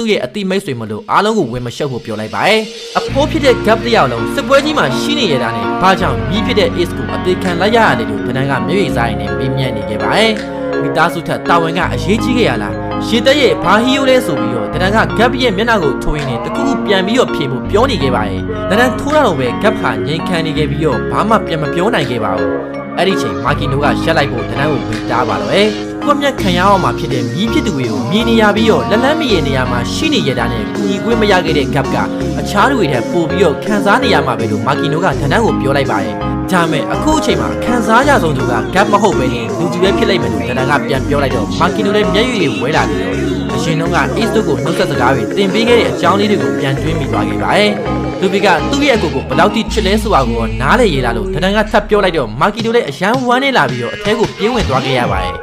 သူ့ရဲ့အတိမိတ်ဆွေမလို့အားလုံးကိုဝင်မရှုပ်ဖို့ပြောလိုက်ပါတယ်အဖိုးဖြစ်တဲ့ gap တစ်ယောက်လုံးစစ်ပွဲကြီးမှာရှိနေရတာနဲ့ဘာကြောင့်မြည်ဖြစ်တဲ့ ace ကိုအသေးခံလိုက်ရရတယ်လို့တနန်းကမျက်ရည်စားရင်းနဲ့မေးမြန်းနေခဲ့ပါတယ်မိသားစုထက်တာဝန်ကအရေးကြီးခဲ့ရလားရေတက်ရဲ့ဘာဟီယိုလဲဆိုပြီးတော့တနန်းက gap ရဲ့မျက်နှာကိုထိုးရင်းနဲ့တကူပြန်ပြီးတော့ဖြေဖို့ပြောနေခဲ့ပါတယ်တနန်းထိုးရတော့ပဲ gap ဟာငြိမ်ခံနေခဲ့ပြီးတော့ဘာမှပြန်မပြောနိုင်ခဲ့ပါဘူးအဲ့ဒီချိန်မာကီနိုကရက်လိုက်ဖို့တနန်းကိုဝင်တားပါတော့ကွက်မြက်ခံရအောင်မှာဖြစ်တဲ့မြည်ဖြစ်သူတွေကိုမြင်နေရပြီးတော့လက်လန်းမရနေရမှာရှိနေရတာနဲ့ကူညီခွင့်မရခဲ့တဲ့ gap ကအခြားတွေထက်ပိုပြီးတော့ခံစားနေရမှာပဲလို့မာကီနိုကတနန်းကိုပြောလိုက်ပါတယ်ဒါမဲ့အခုအချိန်မှာခံစားရဆုံးသူက gap မဟုတ်ပဲနဲ့လူကြီးပဲဖြစ်လိုက်မယ်လို့တနန်းကပြန်ပြောလိုက်တော့မာကီနိုလည်းမျက်ရည်တွေဝဲလာပြီးတော့အရှင်တို့က ace တို့ကိုနှုတ်ဆက်စကားတွေတင်ပေးခဲ့တဲ့အကြောင်းလေးတွေကိုပြန်တွေးမိသွားခဲ့ပါတယ်လူပီကသူ့ရဲ့အကိုကိုဘယ်လောက်ထိချစ်လဲဆိုတာကိုနားလေရလာလို့တနန်းကထပ်ပြောလိုက်တော့မာကီနိုလည်းအယမ်းဝမ်းနေလာပြီးတော့အထဲကိုပြေးဝင်သွားခဲ့ရပါတယ်